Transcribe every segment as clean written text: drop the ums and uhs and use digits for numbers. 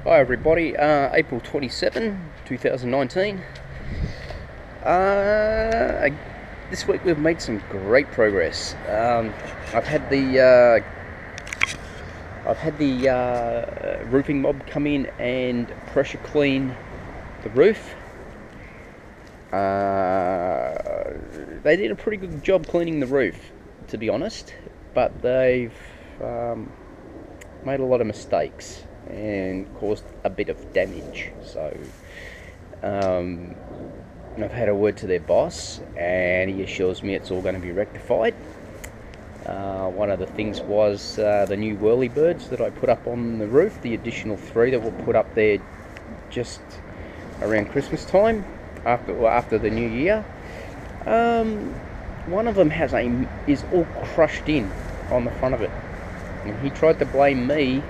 Hi everybody, April 27, 2019. This week we've made some great progress. I've had the roofing mob come in and pressure clean the roof. They did a pretty good job cleaning the roof, to be honest, but they've made a lot of mistakes and caused a bit of damage. So I've had a word to their boss and he assures me it's all going to be rectified. One of the things was the new whirlybirds that I put up on the roof, the additional 3 that were put up there just around Christmas time, after the new year. One of them is all crushed in on the front of it, and he tried to blame me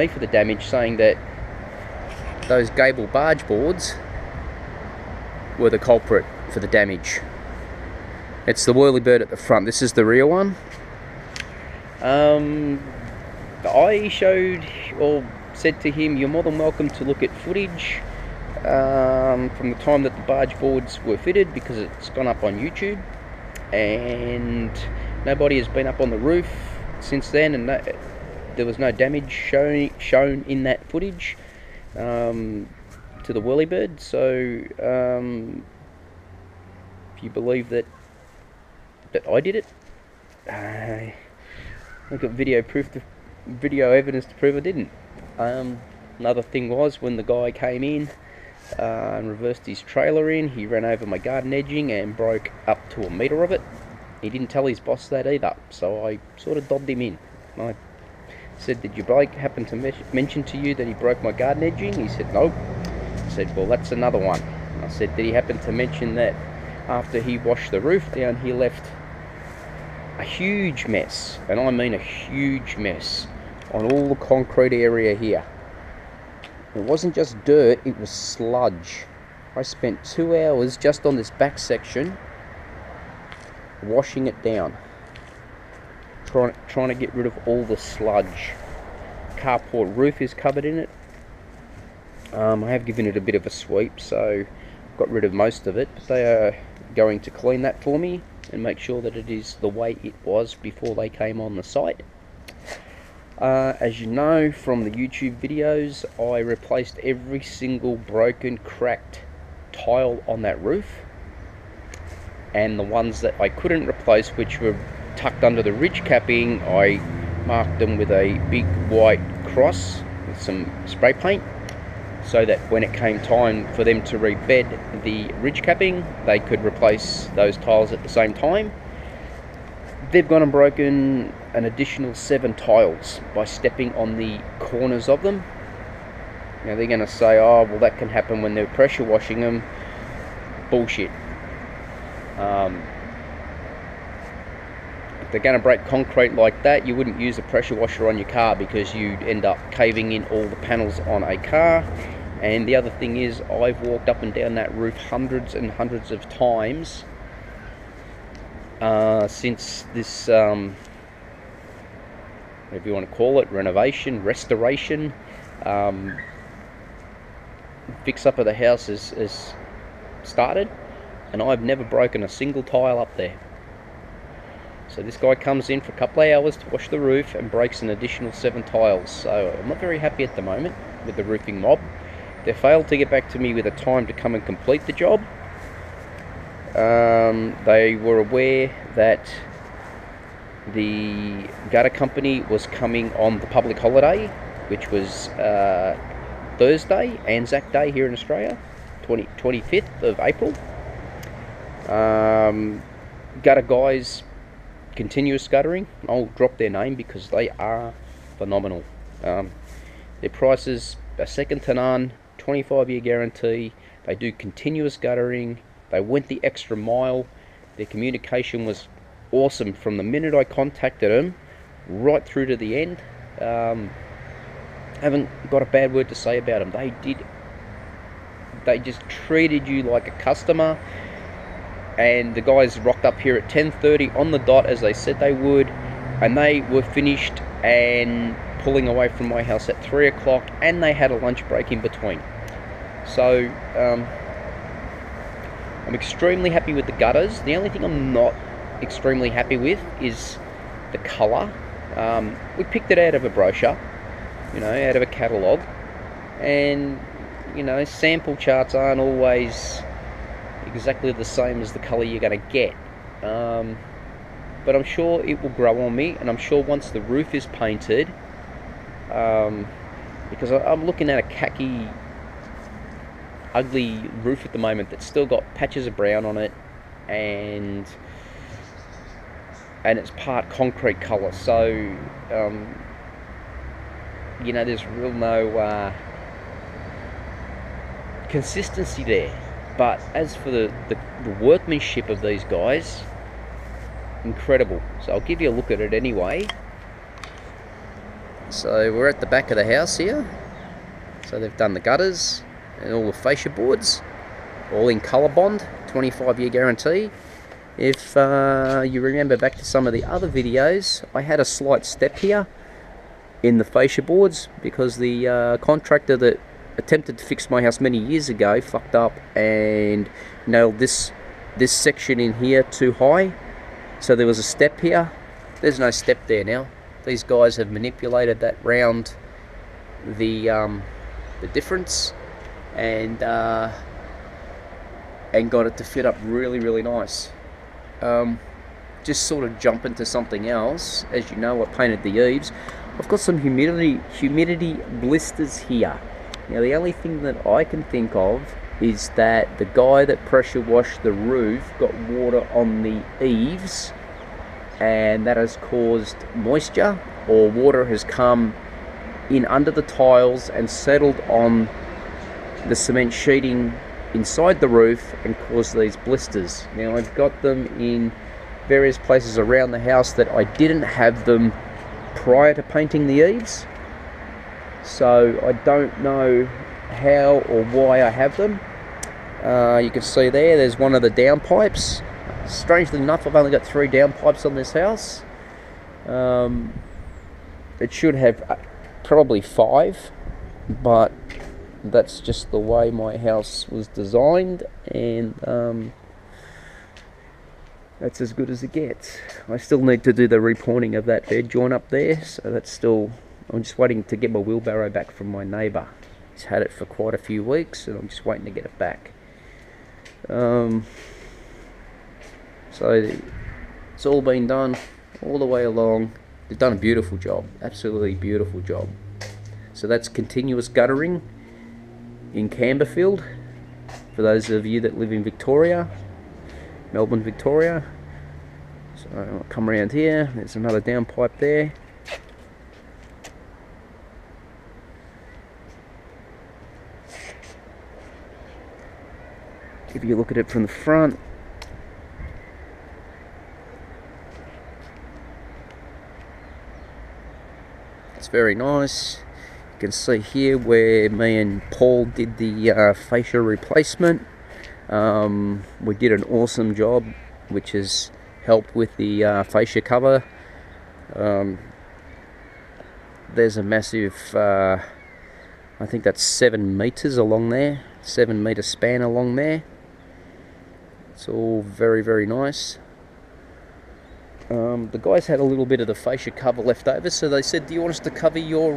for the damage, saying that those gable barge boards were the culprit for the damage. It's the whirlybird at the front. This is the rear one. I said to him, you're more than welcome to look at footage from the time that the barge boards were fitted, because it's gone up on YouTube, and nobody has been up on the roof since then, and there was no damage shown in that footage to the whirlybird. So if you believe that I did it, I've got video evidence to prove I didn't. Another thing was, when the guy came in and reversed his trailer in, he ran over my garden edging and broke up to 1 metre of it. He didn't tell his boss that either, so I sort of dobbed him in. I said, did your bloke happen to mention to you that he broke my garden edging? He said, nope. I said, well, that's another one. I said, did he happen to mention that after he washed the roof down, he left a huge mess, and I mean a huge mess, on all the concrete area here? It wasn't just dirt, it was sludge. I spent 2 hours just on this back section washing it down, trying to get rid of all the sludge. Carport roof is covered in it. I have given it a bit of a sweep, so got rid of most of it, but they are going to clean that for me and make sure that it is the way it was before they came on the site. As you know from the YouTube videos, I replaced every single broken, cracked tile on that roof, and the ones that I couldn't replace, which were tucked under the ridge capping, I marked them with a big white cross with some spray paint, so that when it came time for them to rebed the ridge capping, they could replace those tiles at the same time. They've gone and broken an additional 7 tiles by stepping on the corners of them. Now they're going to say, oh, well, that can happen when they're pressure washing them. Bullshit. If they're going to break concrete like that, you wouldn't use a pressure washer on your car, because you'd end up caving in all the panels on a car. And the other thing is, I've walked up and down that roof hundreds and hundreds of times since this, whatever you want to call it, renovation, restoration, fix up of the house is started, and I've never broken a single tile up there. So this guy comes in for a couple of hours to wash the roof and breaks an additional 7 tiles. So I'm not very happy at the moment with the roofing mob. They failed to get back to me with a time to come and complete the job. They were aware that the gutter company was coming on the public holiday, which was Thursday, Anzac Day here in Australia, 25th of April. Gutter guys, Continuous Guttering, I'll drop their name because they are phenomenal. Their prices are second to none, 25-year guarantee. They do continuous guttering. They went the extra mile. Their communication was awesome from the minute I contacted them right through to the end. Haven't got a bad word to say about them. They just treated you like a customer. and the guys rocked up here at 10:30 on the dot as they said they would, and they were finished and pulling away from my house at 3 o'clock, and they had a lunch break in between. So I'm extremely happy with the gutters. The only thing I'm not extremely happy with is the colour. We picked it out of a brochure, you know, out of a catalogue, and you know, sample charts aren't always exactly the same as the colour you're going to get. But I'm sure it will grow on me, and I'm sure once the roof is painted, because I'm looking at a khaki, ugly roof at the moment that's still got patches of brown on it, and it's part concrete colour, so you know, there's real no consistency there. But as for the workmanship of these guys, incredible. So I'll give you a look at it anyway. So we're at the back of the house here. So they've done the gutters and all the fascia boards, all in colour bond, 25-year guarantee. If you remember back to some of the other videos, I had a slight step here in the fascia boards because the contractor that attempted to fix my house many years ago fucked up and nailed this section in here too high. So there was a step here. There's no step there now. These guys have manipulated that round the difference and got it to fit up really, really nice. Just sort of jump into something else. As you know, I painted the eaves. I've got some humidity blisters here. Now the only thing that I can think of is that the guy that pressure washed the roof got water on the eaves, and that has caused moisture, or water has come in under the tiles and settled on the cement sheeting inside the roof and caused these blisters. Now I've got them in various places around the house that I didn't have them prior to painting the eaves, so I don't know how or why I have them. You can see there's one of the downpipes. Strangely enough, I've only got 3 downpipes on this house. It should have probably 5, but that's just the way my house was designed, and that's as good as it gets. I still need to do the repointing of that bed joint up there, so that's still, I'm just waiting to get my wheelbarrow back from my neighbour. He's had it for quite a few weeks and I'm just waiting to get it back. So it's all been done all the way along. They've done a beautiful job, absolutely beautiful job. So that's continuous guttering in Camberfield, for those of you that live in Victoria, Melbourne, Victoria. So I'll come around here, there's another downpipe there. If you look at it from the front, it's very nice. You can see here where me and Paul did the fascia replacement. We did an awesome job, which has helped with the fascia cover. There's a massive, I think that's 7 meters along there, 7 meter span along there. It's all very, very nice. The guys had a little bit of the fascia cover left over, so they said, do you want us to cover your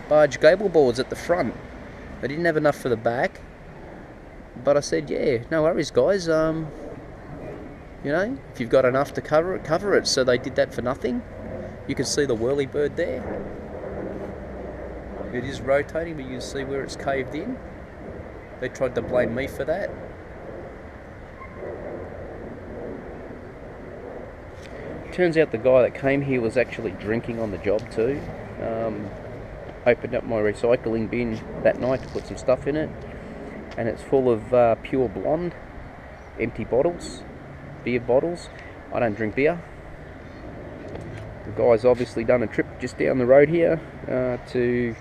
barge gable boards at the front? They didn't have enough for the back, but I said, yeah, no worries guys, you know, if you've got enough to cover it, cover it. So they did that for nothing. You can see the whirlybird there. It is rotating, but you can see where it's caved in. They tried to blame me for that. Turns out the guy that came here was actually drinking on the job too. Opened up my recycling bin that night to put some stuff in it, and it's full of pure blonde, empty bottles, beer bottles. I don't drink beer. The guy's obviously done a trip just down the road here to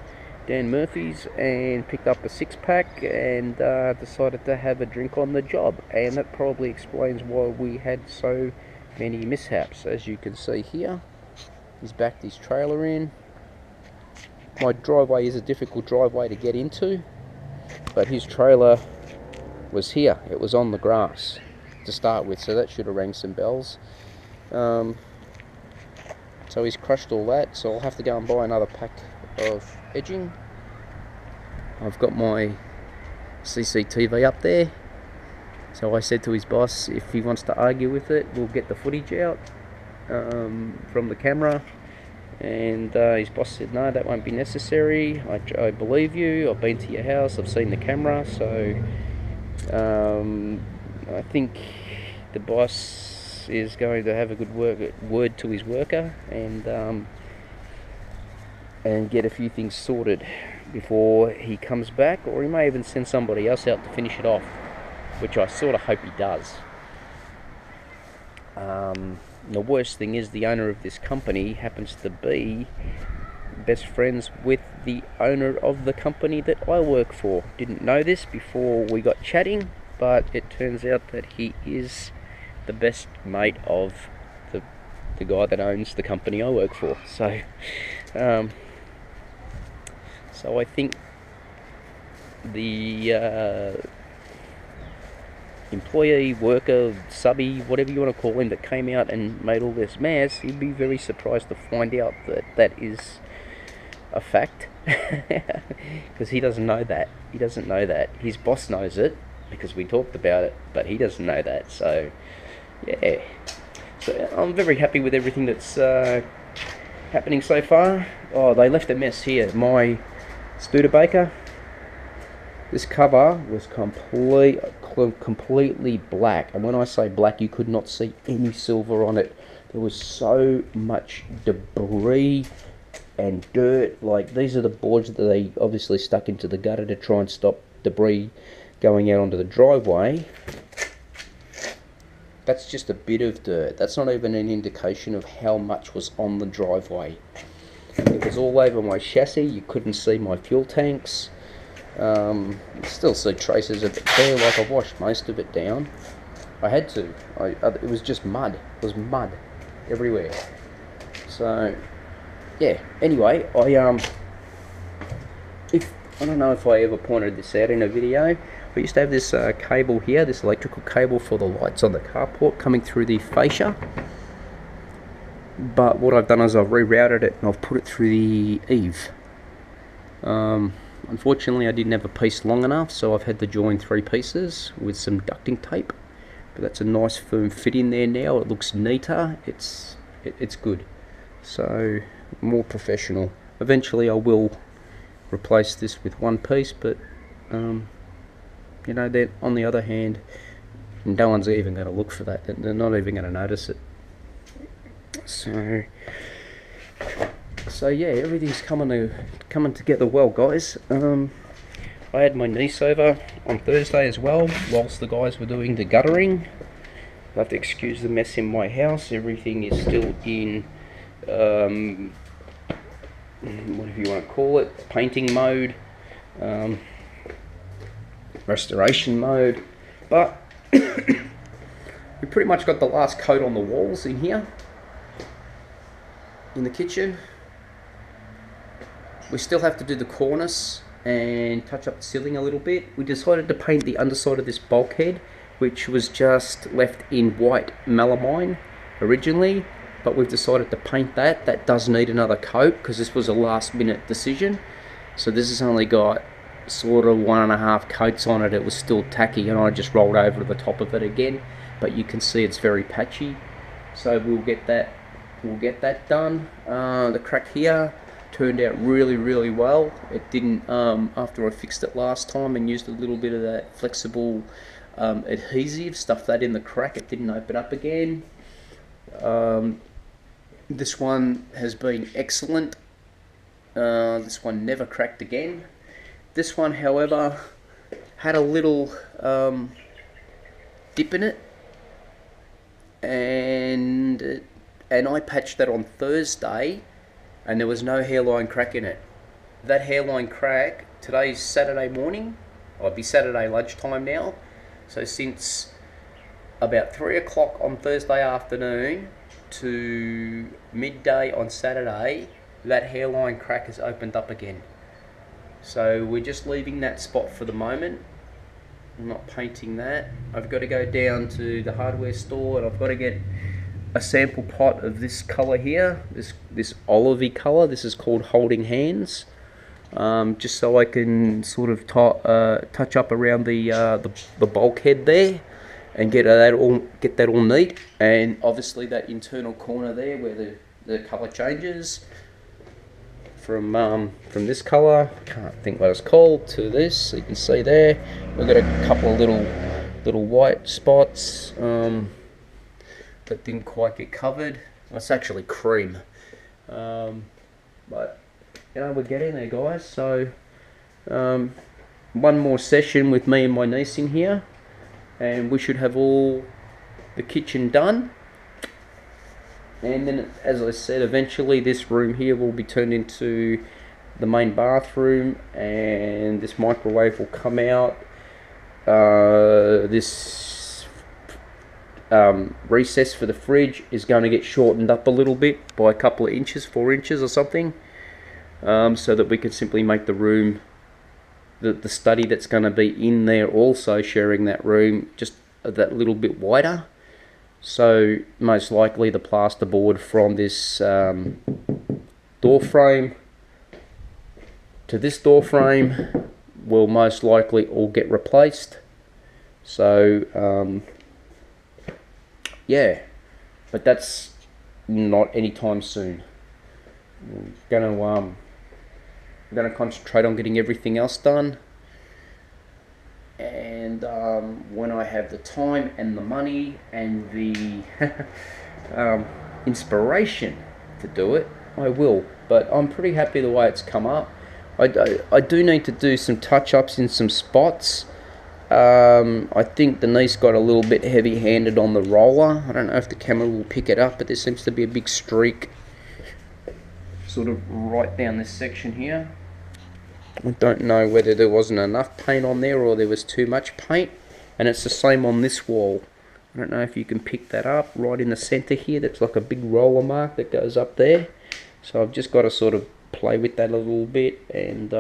Dan Murphy's and picked up a 6-pack and decided to have a drink on the job, and that probably explains why we had so many mishaps. As you can see here, he's backed his trailer in, My driveway is a difficult driveway to get into, but his trailer was here. It was on the grass to start with, so that should have rang some bells. So he's crushed all that, so I'll have to go and buy another pack of edging. I've got my CCTV up there, so I said to his boss, if he wants to argue with it, we'll get the footage out from the camera. And his boss said, no, that won't be necessary. I believe you. I've been to your house. I've seen the camera. So I think the boss is going to have a good word to his worker and get a few things sorted before he comes back, or he may even send somebody else out to finish it off, which I sort of hope he does. The worst thing is the owner of this company happens to be best friends with the owner of the company that I work for. Didn't know this before we got chatting, but it turns out that he is the best mate of the guy that owns the company I work for. So I think the employee, worker, subby, whatever you want to call him, that came out and made all this mess, he'd be very surprised to find out that that is a fact. Because he doesn't know that. He doesn't know that. His boss knows it because we talked about it, but he doesn't know that. So yeah, so I'm very happy with everything that's happening so far. Oh, they left a mess here. My Studebaker, this cover was completely black, and when I say black, you could not see any silver on it. There was so much debris and dirt. Like, these are the boards that they obviously stuck into the gutter to try and stop debris going out onto the driveway. That's just a bit of dirt. That's not even an indication of how much was on the driveway. It was all over my chassis. You couldn't see my fuel tanks. Still see traces of it there. Like, I've washed most of it down. I had to. It was just mud. It was mud everywhere. So yeah. Anyway, I don't know if I ever pointed this out in a video. We used to have this cable here, this electrical cable for the lights on the carport coming through the fascia. But what I've done is I've rerouted it and I've put it through the eave. Unfortunately, I didn't have a piece long enough, so I've had to join 3 pieces with some ducting tape. But that's a nice firm fit in there now. It looks neater. It's good. So more professional. Eventually, I will replace this with 1 piece, but you know, then on the other hand, no one's even going to look for that. They're not even going to notice it. So yeah, everything's coming together well, guys. I had my niece over on Thursday as well, whilst the guys were doing the guttering. I have to excuse the mess in my house. Everything is still in whatever you want to call it, painting mode, restoration mode, but we pretty much got the last coat on the walls in here, in the kitchen. We still have to do the cornice and touch up the ceiling a little bit. We decided to paint the underside of this bulkhead, which was just left in white melamine originally, but we've decided to paint that. That does need another coat because this was a last minute decision. So this has only got sort of 1.5 coats on it. It was still tacky and I just rolled over the top of it again, but you can see it's very patchy. So we'll get that done. The crack here turned out really well. It didn't, after I fixed it last time and used a little bit of that flexible adhesive, stuff that in the crack, it didn't open up again. This one has been excellent. This one never cracked again. This one, however, had a little dip in it, and I patched that on Thursday, and there was no hairline crack in it. That hairline crack, today's Saturday morning, or it'd be Saturday lunchtime now, so since about 3 o'clock on Thursday afternoon to midday on Saturday, that hairline crack has opened up again. So we're just leaving that spot for the moment. I'm not painting that. I've got to go down to the hardware store and I've got to get a sample pot of this colour here, this olivey colour. This is called Holding Hands, just so I can sort of touch up around the bulkhead there and get that all neat. And obviously that internal corner there where the colour changes from this colour, I can't think what it's called, to this. So you can see there we've got a couple of little white spots that didn't quite get covered. It's actually cream, but you know, we're getting there, guys. So one more session with me and my niece in here and we should have all the kitchen done. And then, as I said, eventually this room here will be turned into the main bathroom and this microwave will come out. This recess for the fridge is going to get shortened up a little bit by a couple of inches, 4 inches or something, so that we can simply make the room, the study that's going to be in there also sharing that room, just that little bit wider. So most likely the plasterboard from this door frame to this door frame will most likely all get replaced. So yeah, but that's not anytime soon. I'm gonna concentrate on getting everything else done, and when I have the time and the money and the inspiration to do it, I will. But I'm pretty happy the way it's come up. I do need to do some touch-ups in some spots. I think the niece got a little bit heavy-handed on the roller. I don't know if the camera will pick it up, but there seems to be a big streak sort of right down this section here. I don't know whether there wasn't enough paint on there or there was too much paint, and it's the same on this wall. I don't know if you can pick that up right in the center here. That's like a big roller mark that goes up there. So I've just got to sort of play with that a little bit and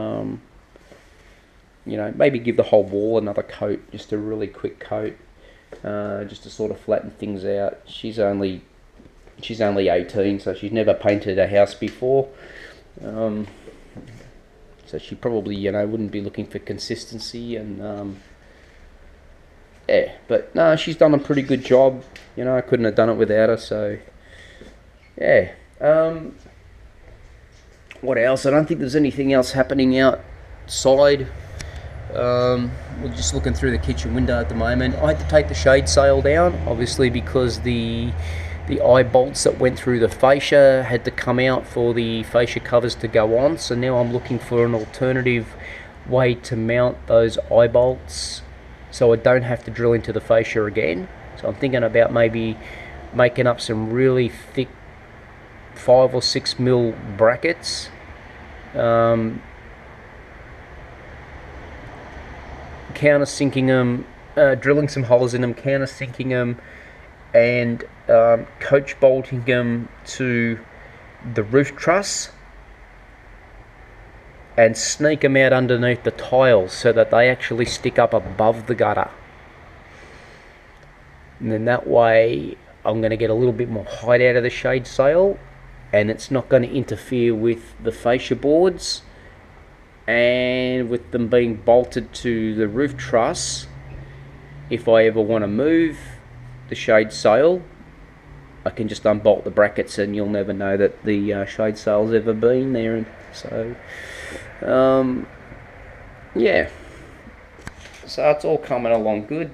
you know, maybe give the whole wall another coat, just a really quick coat, just to sort of flatten things out. She's only 18, so she's never painted a house before. So she probably, you know, wouldn't be looking for consistency and yeah, but no, she's done a pretty good job. You know, I couldn't have done it without her. So yeah. What else? I don't think there's anything else happening outside. We're just looking through the kitchen window at the moment. I had to take the shade sail down, obviously, because the eye bolts that went through the fascia had to come out for the fascia covers to go on. So now I'm looking for an alternative way to mount those eye bolts so I don't have to drill into the fascia again. So I'm thinking about maybe making up some really thick 5 or 6 mil brackets, countersinking them, drilling some holes in them, countersinking them, and coach bolting them to the roof truss and sneak them out underneath the tiles so that they actually stick up above the gutter. And then that way I'm going to get a little bit more height out of the shade sail, and it's not going to interfere with the fascia boards. And with them being bolted to the roof truss, if I ever want to move the shade sail, I can just unbolt the brackets and you'll never know that the shade sail's ever been there. And so yeah, so it's all coming along good.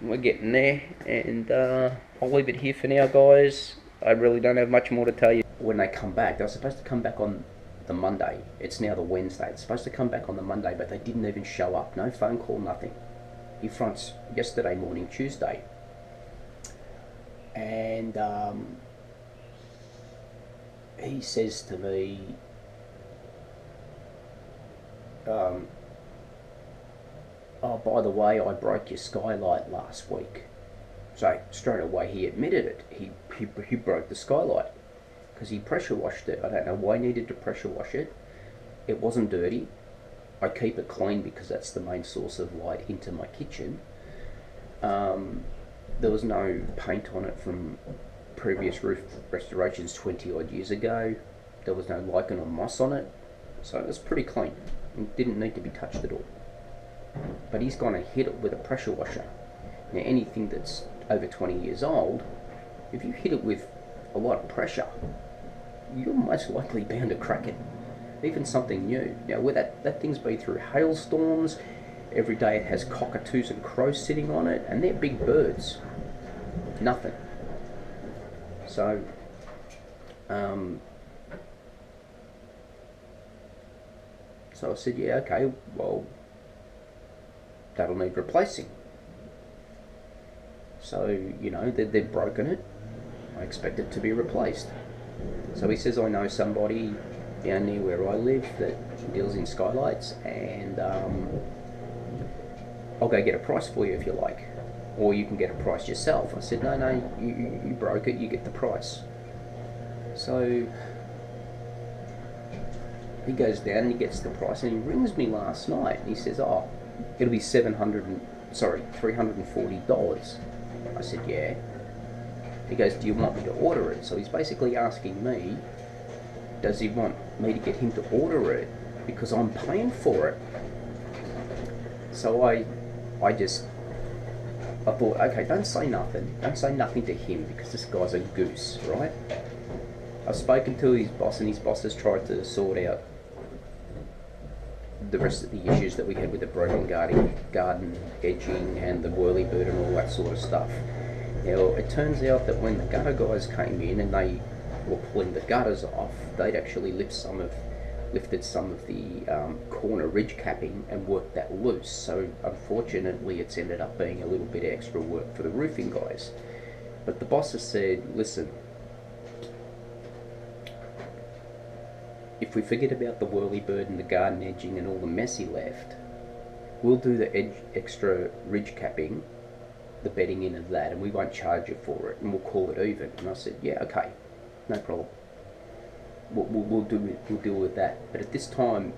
We're getting there, and I'll leave it here for now, guys. I really don't have much more to tell you. When they come back, they were supposed to come back on the Monday. It's now the Wednesday. It's supposed to come back on the Monday, but they didn't even show up. No phone call, nothing. He fronts yesterday morning, Tuesday, and he says to me, oh, by the way, I broke your skylight last week. So straight away he admitted it. He broke the skylight, because he pressure washed it. I don't know why he needed to pressure wash it. It wasn't dirty. I keep it clean because that's the main source of light into my kitchen. There was no paint on it from previous roof restorations 20 odd years ago. There was no lichen or moss on it, so it was pretty clean. It didn't need to be touched at all. But he's gonna hit it with a pressure washer. Now anything that's over 20 years old, if you hit it with a lot of pressure, you're most likely bound to crack it. Even something new. Now where that thing's been through hailstorms, every day it has cockatoos and crows sitting on it, and they're big birds. Nothing. So, so I said, yeah, okay, well, that'll need replacing. So, you know, they've broken it. I expect it to be replaced. So he says, I know somebody down near where I live that deals in skylights, and I'll go get a price for you if you like. Or you can get a price yourself. I said, no, you broke it, you get the price. So he goes down and he gets the price, and he rings me last night and he says, oh, it'll be $340. I said, yeah. He goes, do you want me to order it? So he's basically asking me, does he want me to get him to order it because I'm paying for it? So I thought, okay, don't say nothing. Don't say nothing to him because this guy's a goose, right? I've spoken to his boss, and his boss has tried to sort out the rest of the issues that we had with the broken garden edging and the whirlybird and all that sort of stuff. Now, it turns out that when the gutter guys came in and they were pulling the gutters off, they'd actually lifted some of the corner ridge capping and worked that loose. So unfortunately it's ended up being a little bit extra work for the roofing guys. But the boss has said, listen, if we forget about the whirlybird and the garden edging and all the mess he left, we'll do the extra ridge capping, the bedding in of that, and we won't charge you for it, and we'll call it even. And I said, yeah, okay, no problem. We'll deal with that. But at this time,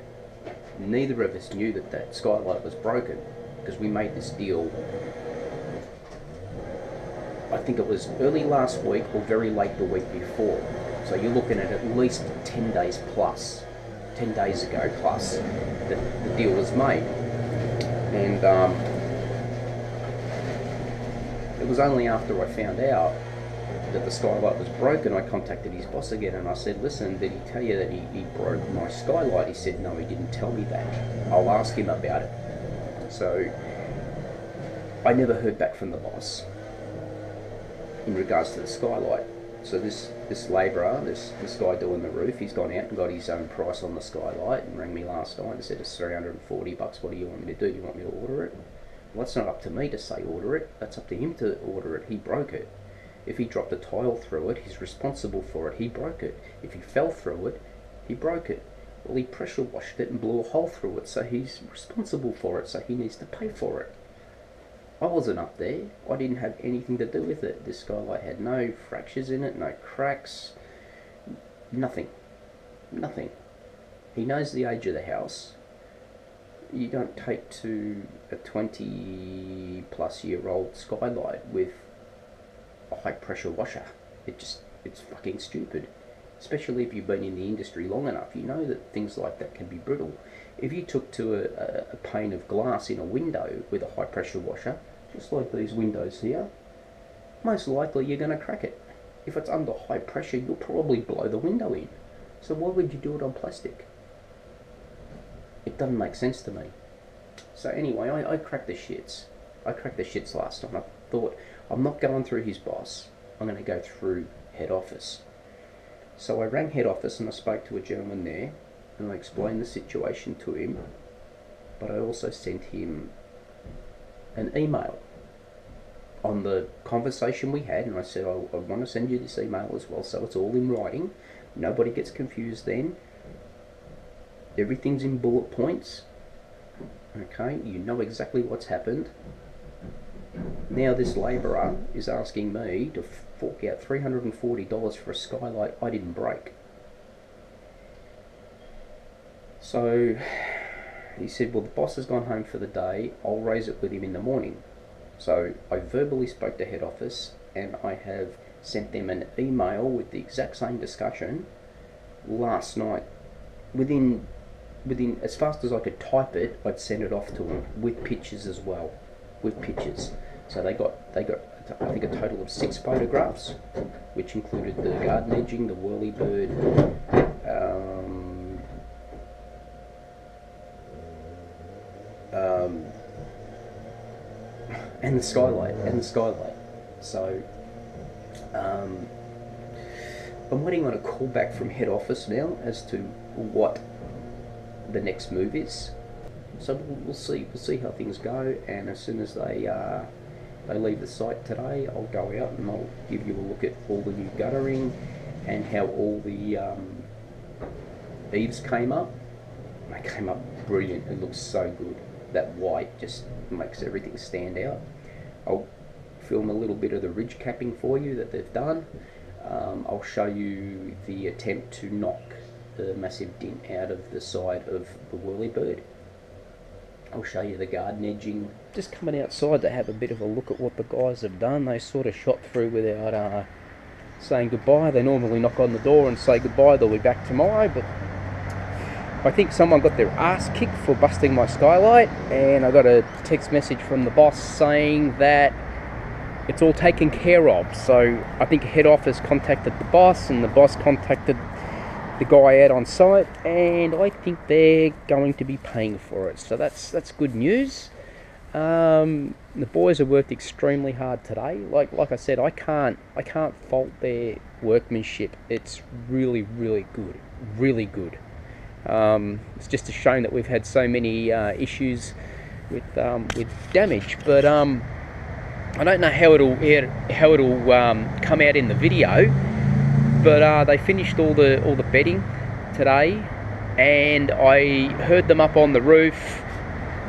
neither of us knew that that skylight was broken, because we made this deal, I think it was early last week or very late the week before. So you're looking at least 10 days plus, 10 days ago plus, that the deal was made. And it was only after I found out that the skylight was broken, I contacted his boss again and I said, listen, did he tell you that he broke my skylight? He said, no, he didn't tell me that. I'll ask him about it. So I never heard back from the boss in regards to the skylight. So this labourer, this guy doing the roof, he's gone out and got his own price on the skylight and rang me last night and said it's $340. What do you want me to do? Do you want me to order it? Well, that's not up to me to say order it. That's up to him to order it. He broke it. If he dropped a tile through it, he's responsible for it. He broke it. If he fell through it, he broke it. Well, he pressure washed it and blew a hole through it, so he's responsible for it, so he needs to pay for it. I wasn't up there. I didn't have anything to do with it. This skylight had no fractures in it, no cracks, nothing. Nothing. He knows the age of the house. You don't take to a 20-plus-year-old skylight with a high-pressure washer. It's fucking stupid. Especially if you've been in the industry long enough. You know that things like that can be brittle. If you took to a pane of glass in a window with a high-pressure washer, just like these windows here, most likely you're going to crack it. If it's under high pressure, you'll probably blow the window in. So why would you do it on plastic? It doesn't make sense to me. So anyway, I cracked the shits. I cracked the shits last time. I thought, I'm not going through his boss. I'm going to go through head office. So I rang head office and I spoke to a gentleman there and I explained the situation to him. But I also sent him an email on the conversation we had, and I said, I want to send you this email as well, so it's all in writing. Nobody gets confused then. Everything's in bullet points. Okay, you know exactly what's happened. Now this labourer is asking me to fork out $340 for a skylight I didn't break. So he said, well, the boss has gone home for the day, I'll raise it with him in the morning. So I verbally spoke to head office, and I have sent them an email with the exact same discussion last night. Within as fast as I could type it, I'd send it off to them with pictures as well, with pictures. So they got I think a total of 6 photographs, which included the garden edging, the whirlybird, and the skylight. So I'm waiting on a call back from head office now as to what the next move is. So we'll see how things go, and as soon as they leave the site today, I'll go out and I'll give you a look at all the new guttering and how all the eaves came up. They came up brilliant. It looks so good. That white just makes everything stand out. I'll film a little bit of the ridge capping for you that they've done. I'll show you the attempt to knock the massive dent out of the side of the whirlybird. I'll show you the garden edging. Just coming outside to have a bit of a look at what the guys have done. They sort of shot through without saying goodbye. They normally knock on the door and say goodbye, they'll be back tomorrow, but I think someone got their ass kicked for busting my skylight, and I got a text message from the boss saying that it's all taken care of. So I think head office contacted the boss, and the boss contacted the guy out on site, and I think they're going to be paying for it. So that's good news. The boys have worked extremely hard today. Like I said, I can't fault their workmanship. It's really good, really good. It's just a shame that we've had so many issues with damage, but I don't know how it'll come out in the video. But they finished all the bedding today, and I heard them up on the roof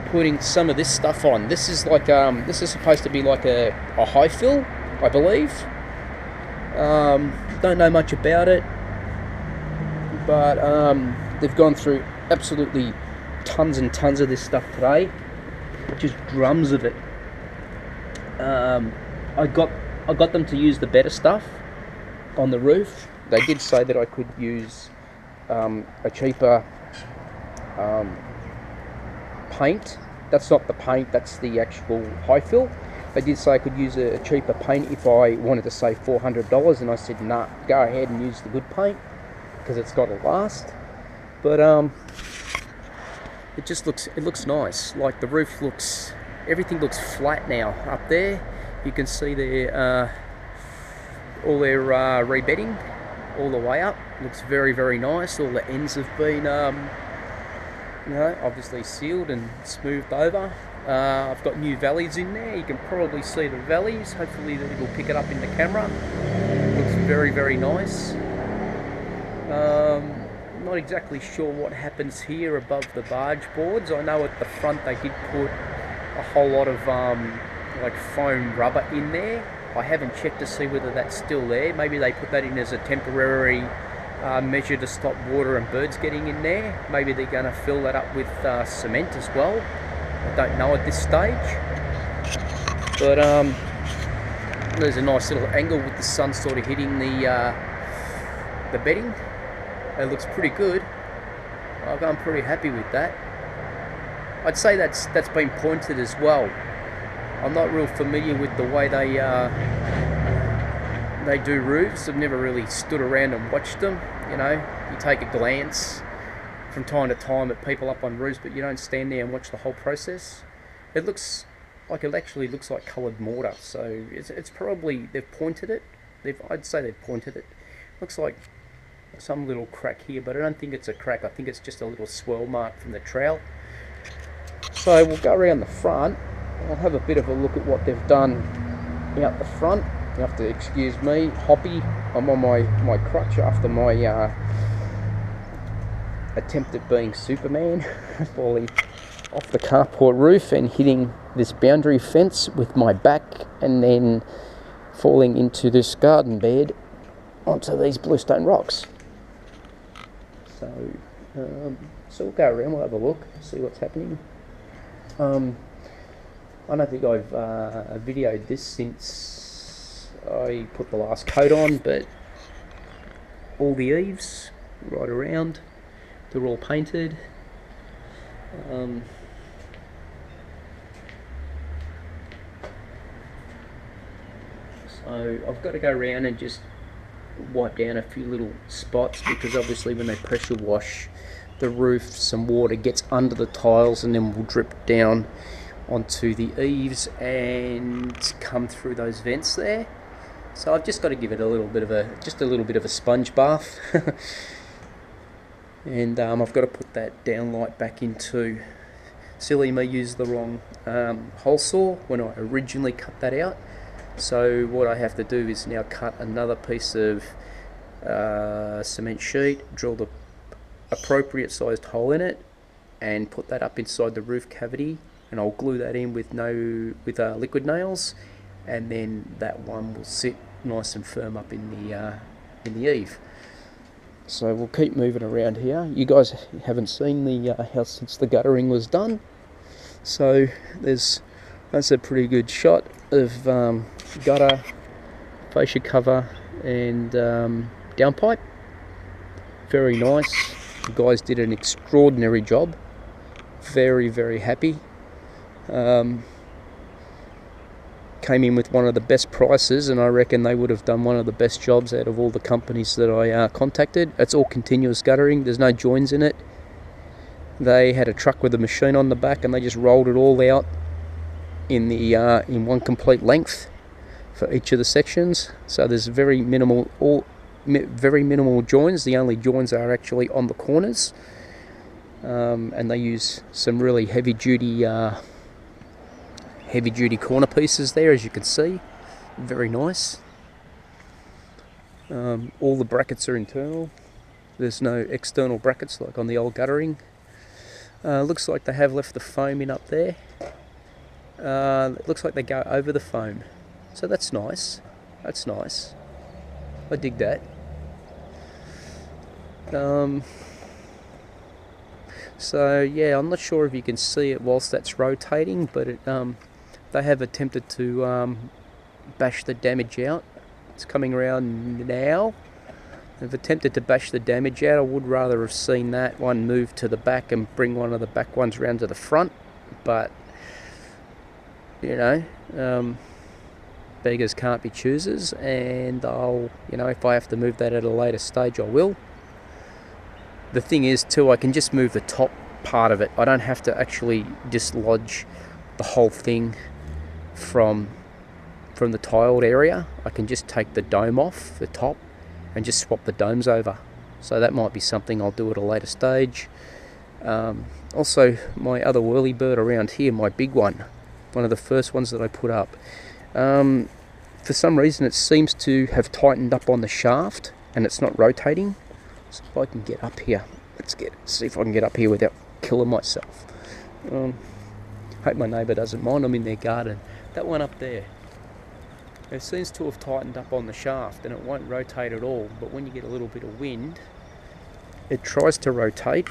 putting some of this stuff on. This is like this is supposed to be like a high fill, I believe. Don't know much about it, but they've gone through absolutely tons and tons of this stuff today, just drums of it. I got them to use the better stuff on the roof. They did say that I could use a cheaper paint. That's not the paint, that's the actual high fill. They did say I could use a cheaper paint if I wanted to save $400, and I said nah, go ahead and use the good paint because it's got to last. But it looks nice. Like the roof everything looks flat now up there. You can see their all their rebedding all the way up. Looks very nice. All the ends have been obviously sealed and smoothed over. I've got new valleys in there. You can probably see the valleys. Hopefully it'll pick it up in the camera. Looks very nice. Not exactly sure what happens here above the barge boards. I know at the front they did put a whole lot of like foam rubber in there. I haven't checked to see whether that's still there. Maybe they put that in as a temporary measure to stop water and birds getting in there. Maybe they're going to fill that up with cement as well. I don't know at this stage. But there's a nice little angle with the sun sort of hitting the bedding. It looks pretty good. I'm pretty happy with that. I'd say that's been pointed as well. I'm not real familiar with the way they do roofs. I've never really stood around and watched them. You know, you take a glance from time to time at people up on roofs, but you don't stand there and watch the whole process. It actually looks like coloured mortar. So it's probably, they've pointed it. I'd say they've pointed it. Looks like some little crack here, but I don't think it's a crack. I think it's just a little swirl mark from the trowel. So we'll go around the front. I'll have a bit of a look at what they've done out the front. You have to excuse me, hoppy. I'm on my crutch after my attempt at being Superman, falling off the carport roof and hitting this boundary fence with my back, and then falling into this garden bed onto these bluestone rocks. So we'll go around, we'll have a look, see what's happening. I don't think I've videoed this since I put the last coat on, but all the eaves right around, they're all painted. So I've got to go around and just wipe down a few little spots, because obviously when they pressure wash the roof, some water gets under the tiles and then will drip down onto the eaves and come through those vents there. So I've just got to give it a little bit of a sponge bath. And I've got to put that downlight back into. Silly me, used the wrong hole saw when I originally cut that out. So what I have to do is now cut another piece of cement sheet, drill the appropriate sized hole in it, and put that up inside the roof cavity, and I'll glue that in with liquid nails, and then that one will sit nice and firm up in the eave. So we'll keep moving around here. You guys haven't seen the house since the guttering was done, so that's a pretty good shot of gutter, fascia cover, and downpipe. Very nice. The guys did an extraordinary job. Very, very happy. Came in with one of the best prices, and I reckon they would have done one of the best jobs out of all the companies that I contacted. It's all continuous guttering, there's no joins in it. They had a truck with a machine on the back, and they just rolled it all out in one complete length for each of the sections. So there's very minimal joins. The only joins are actually on the corners, and they use some really heavy duty corner pieces there, as you can see. Very nice. All the brackets are internal. There's no external brackets like on the old guttering. Looks like they have left the foam in up there. It looks like they go over the foam, so that's nice. That's nice. I dig that. So yeah, I'm not sure if you can see it whilst that's rotating, but they have attempted to bash the damage out. It's coming around now. They've attempted to bash the damage out. I would rather have seen that one move to the back and bring one of the back ones round to the front, but you know, beggars can't be choosers, and I'll, if I have to move that at a later stage, I will. The thing is too, I can just move the top part of it. I don't have to actually dislodge the whole thing from the tiled area. I can just take the dome off the top and just swap the domes over. So that might be something I'll do at a later stage. Also, my other whirlybird around here, my big one of the first ones that I put up, for some reason it seems to have tightened up on the shaft and it's not rotating. So if I can get up here, see if I can get up here without killing myself. Hope my neighbour doesn't mind, I'm in their garden. That one up there, it seems to have tightened up on the shaft and it won't rotate at all, but when you get a little bit of wind, it tries to rotate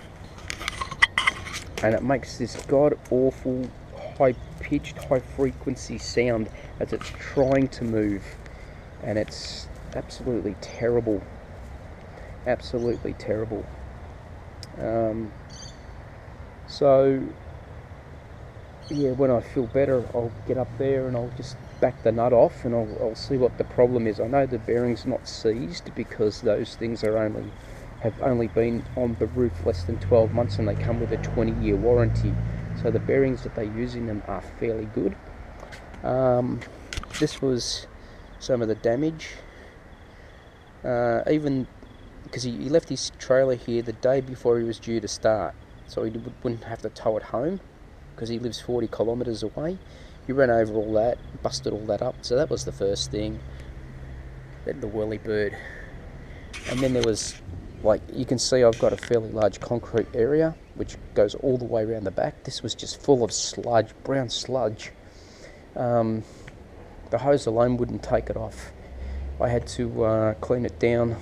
and it makes this god-awful high-pitched, high-frequency sound as it's trying to move, and it's absolutely terrible. Absolutely terrible. So yeah, when I feel better, I'll get up there and I'll just back the nut off and I'll see what the problem is. I know the bearing's not seized because those things have only been on the roof less than 12 months and they come with a 20-year warranty. So the bearings that they use in them are fairly good. This was some of the damage. Even because he left his trailer here the day before he was due to start, so he wouldn't have to tow it home because he lives 40 kilometres away. He ran over all that, busted all that up, so that was the first thing. Then the whirlybird, and then there was Like you can see, I've got a fairly large concrete area which goes all the way around the back. This was just full of sludge, brown sludge. The hose alone wouldn't take it off. I had to clean it down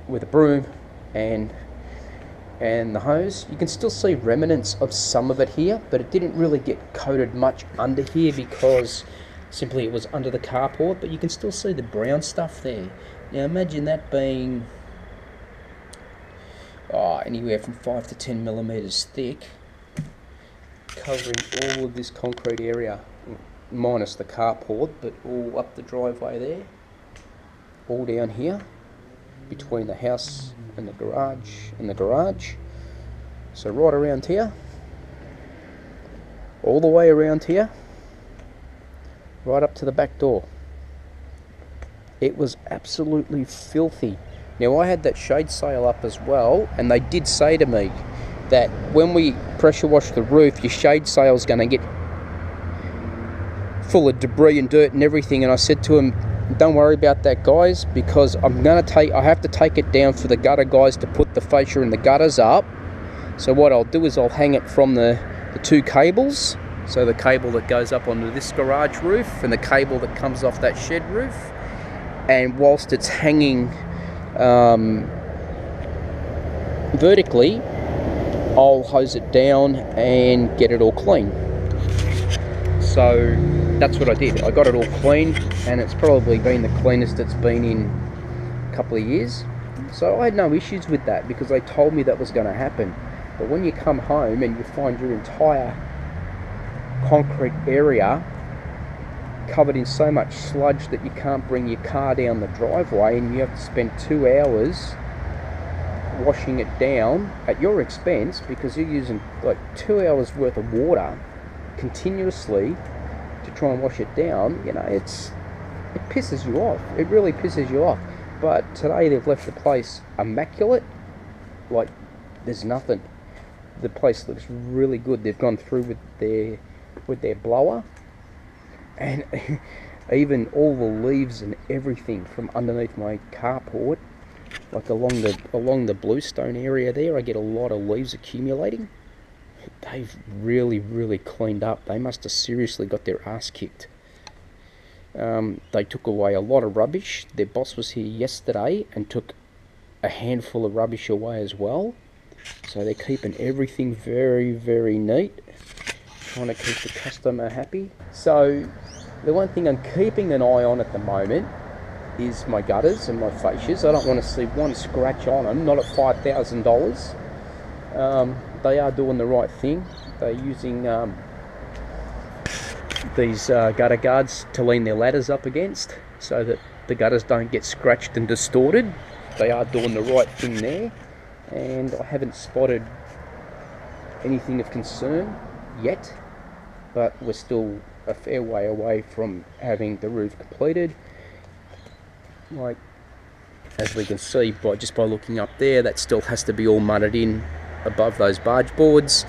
with a broom and the hose. You can still see remnants of some of it here, but it didn't really get coated much under here because simply it was under the carport, but you can still see the brown stuff there. Now imagine that being anywhere from 5 to 10 millimeters thick, covering all of this concrete area, minus the carport, but all up the driveway there, all down here, between the house and the garage, so right around here, all the way around here, right up to the back door. It was absolutely filthy. Now I had that shade sail up as well, and they did say to me that when we pressure wash the roof, your shade sail's going to get full of debris and dirt and everything. And I said to them, don't worry about that, guys, because I have to take it down for the gutter guys to put the fascia and the gutters up. So what I'll do is I'll hang it from the two cables. So the cable that goes up onto this garage roof and the cable that comes off that shed roof. And whilst it's hanging vertically, I'll hose it down and get it all clean. So that's what I did. I got it all clean, and it's probably been the cleanest it's been in a couple of years. So I had no issues with that because they told me that was going to happen. But when you come home and you find your entire concrete area covered in so much sludge that you can't bring your car down the driveway, and you have to spend 2 hours washing it down at your expense because you're using like 2 hours worth of water continuously to try and wash it down, you know, it pisses you off. It really pisses you off. But today they've left the place immaculate, like there's nothing. The place looks really good. They've gone through with their blower, and even all the leaves and everything from underneath my carport, like along the bluestone area there, I get a lot of leaves accumulating. They've really cleaned up. They must have seriously got their ass kicked. They took away a lot of rubbish. Their boss was here yesterday and took a handful of rubbish away as well. So they're keeping everything very neat, trying to keep the customer happy. So the one thing I'm keeping an eye on at the moment is my gutters and my fascias. I don't want to see one scratch on them, not at $5,000. They are doing the right thing. They're using these gutter guards to lean their ladders up against so that the gutters don't get scratched and distorted. They are doing the right thing there, and I haven't spotted anything of concern yet, but we're still a fair way away from having the roof completed. Like, as we can see just by looking up there, that still has to be all mudded in above those barge boards,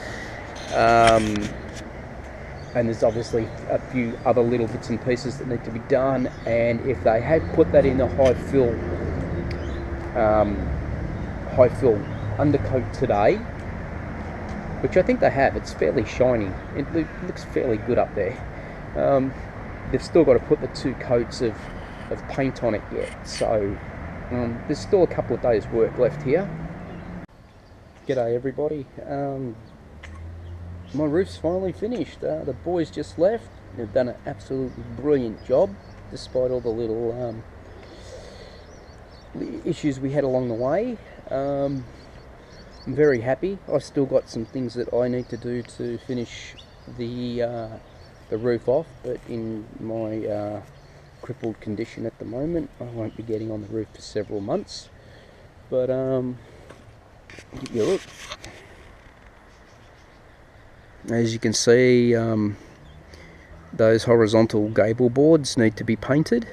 and there's obviously a few other little bits and pieces that need to be done. And if they had put that in a high fill undercoat today, which I think they have, it's fairly shiny, it looks fairly good up there. They've still got to put the 2 coats of paint on it yet, so there's still a couple of days work left here. G'day everybody. My roof's finally finished. The boys just left. They've done an absolutely brilliant job despite all the little issues we had along the way. I'm very happy. I've still got some things that I need to do to finish the roof off, but in my crippled condition at the moment, I won't be getting on the roof for several months. But give you a look. As you can see, those horizontal gable boards need to be painted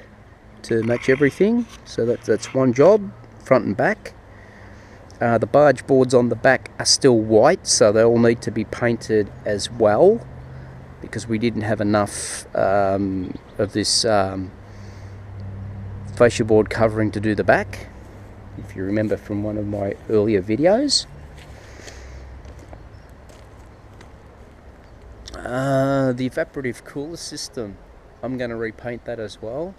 to match everything. So that's one job, front and back. The barge boards on the back are still white, so they all need to be painted as well, because we didn't have enough of this fascia board covering to do the back. if you remember from one of my earlier videos. The evaporative cooler system, I'm going to repaint that as well.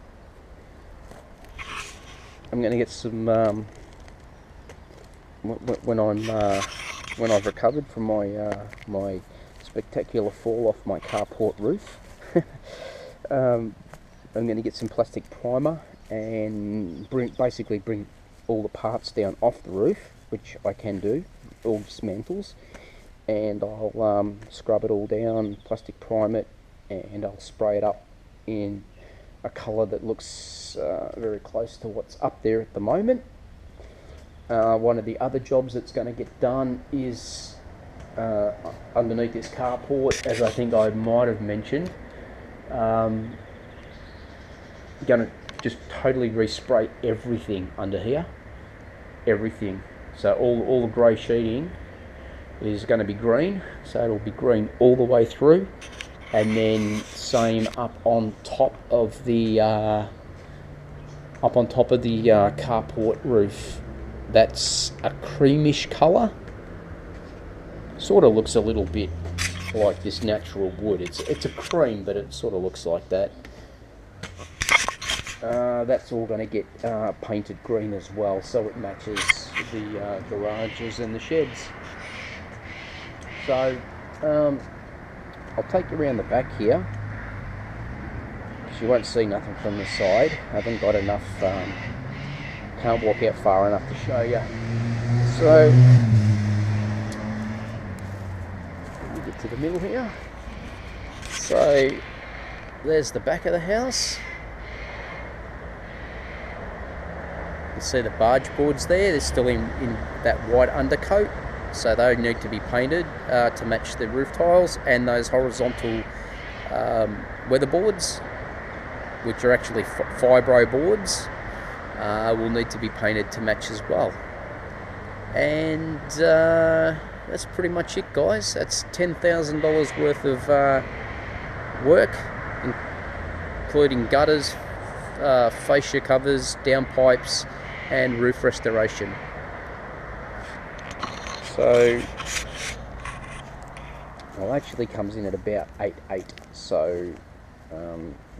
I'm going to get some when I've recovered from my spectacular fall off my carport roof. I'm going to get some plastic primer and basically bring all the parts down off the roof, which I can do, all dismantles, and I'll scrub it all down, plastic prime it, and I'll spray it up in a colour that looks very close to what's up there at the moment. One of the other jobs that's going to get done is underneath this carport, as I think I might have mentioned. Going to just totally respray everything under here, everything. So all the grey sheeting is going to be green, so it'll be green all the way through, and then same up on top of the carport roof. That's a creamish colour. Sort of looks a little bit like this natural wood. It's a cream, but it sort of looks like that. That's all going to get painted green as well, so it matches the garages and the sheds. So I'll take you around the back here, because you won't see nothing from the side. I haven't got enough, can't walk out far enough to show you. So let me get to the middle here. So there's the back of the house. You can see the barge boards there. They're still in that white undercoat, so they need to be painted to match the roof tiles, and those horizontal weatherboards, which are actually fibro boards, will need to be painted to match as well. And that's pretty much it, guys. That's $10,000 worth of work, including gutters, fascia covers, downpipes, and roof restoration. So well, actually comes in at about $8,800. So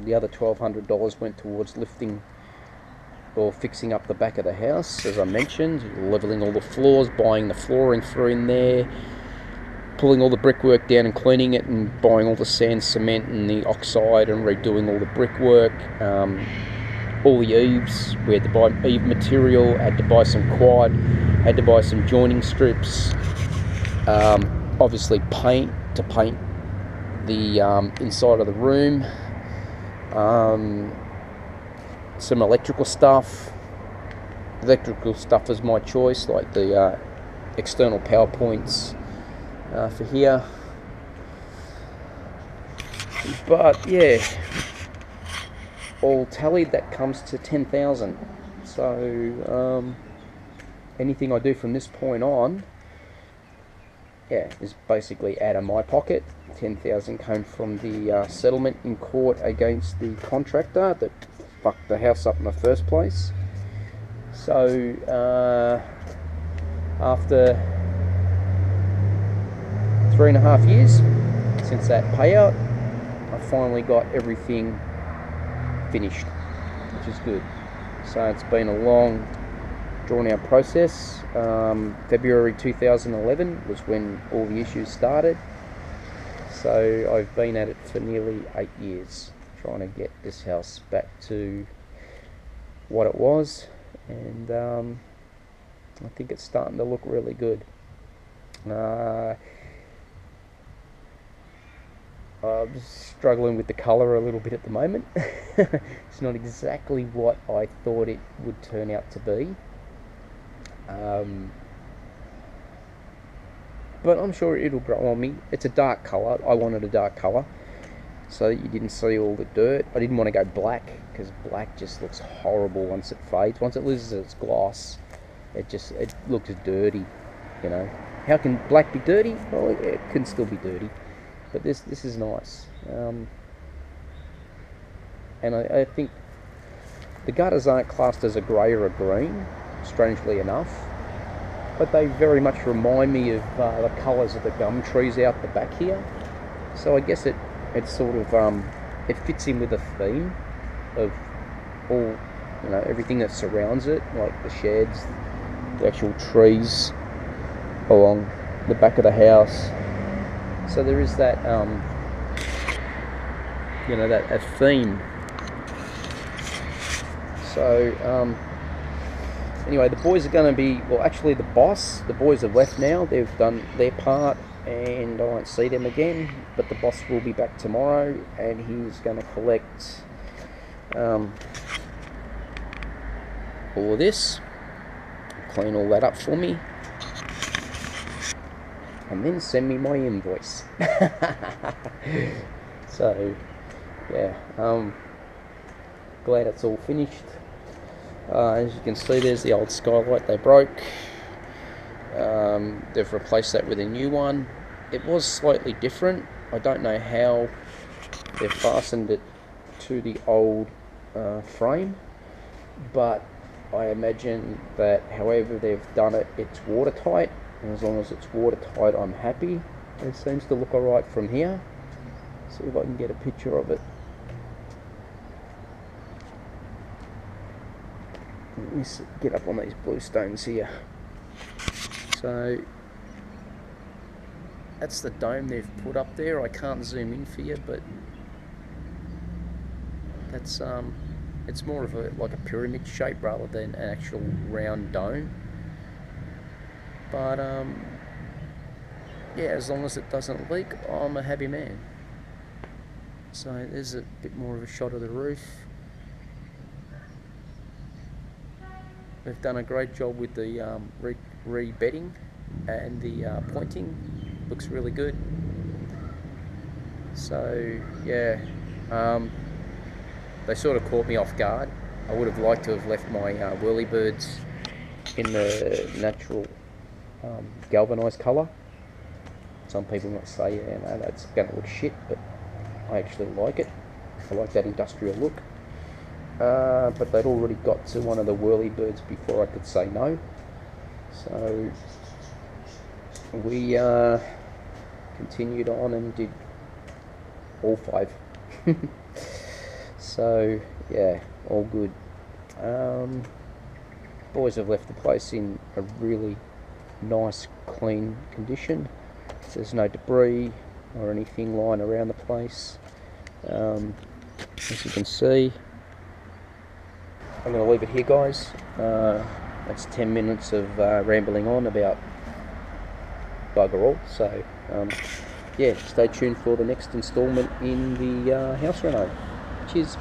the other $1,200 went towards lifting or fixing up the back of the house, as I mentioned, leveling all the floors, buying the flooring for in there, pulling all the brickwork down and cleaning it, and buying all the sand, cement and the oxide, and redoing all the brickwork. All the eaves, we had to buy eave material, had to buy some quad, had to buy some joining strips, obviously paint to paint the inside of the room, some electrical stuff. Electrical stuff is my choice, like the external power points for here. But yeah, all tallied, that comes to $10,000. So anything I do from this point on, yeah, is basically out of my pocket. $10,000 came from the settlement in court against the contractor that fucked the house up in the first place. So after 3.5 years since that payout, I finally got everything finished, which is good. So it's been a long, drawn out process. February 2011 was when all the issues started. So I've been at it for nearly 8 years, trying to get this house back to what it was, and I think it's starting to look really good. I'm struggling with the colour a little bit at the moment. It's not exactly what I thought it would turn out to be. But I'm sure it'll grow on me. It's a dark colour. I wanted a dark colour so that you didn't see all the dirt. I didn't want to go black, because black just looks horrible once it fades. Once it loses its gloss, it looks dirty, you know. How can black be dirty? Well, it can still be dirty. But this is nice, and I think the gutters aren't classed as a grey or a green. strangely enough. But they very much remind me of the colours of the gum trees out the back here. So I guess it's sort of it fits in with the theme of all, you know, everything that surrounds it, like the sheds, the actual trees along the back of the house. So there is that, you know, that a theme. So anyway, the boys are going to be, well, actually the boys have left now. They've done their part, and I won't see them again. But the boss will be back tomorrow, and he's going to collect all of this, clean all that up for me, and then send me my invoice. So yeah, glad it's all finished. As you can see, there's the old skylight they broke. They've replaced that with a new one. It was slightly different. I don't know how they've fastened it to the old frame, but I imagine that however they've done it, it's watertight, and as long as it's watertight, I'm happy. It seems to look alright from here. See if I can get a picture of it. Let me get up on these blue stones here. So that's the dome they've put up there. I can't zoom in for you, but that's it's more of a like a pyramid shape rather than an actual round dome. But yeah, as long as it doesn't leak, I'm a happy man. So there's a bit more of a shot of the roof. They've done a great job with the re-bedding and the pointing. Looks really good. So yeah, they sort of caught me off guard. I would have liked to have left my whirlybirds in the natural galvanised colour. Some people might say, yeah, no, that's going to look shit, but I actually like it. I like that industrial look. But they'd already got to one of the whirlybirds before I could say no. So we continued on and did all 5. So yeah, all good. Boys have left the place in a really nice, clean condition. There's no debris or anything lying around the place. As you can see, I'm going to leave it here, guys. That's 10 minutes of rambling on about bugger all. So yeah, stay tuned for the next instalment in the house reno. Cheers.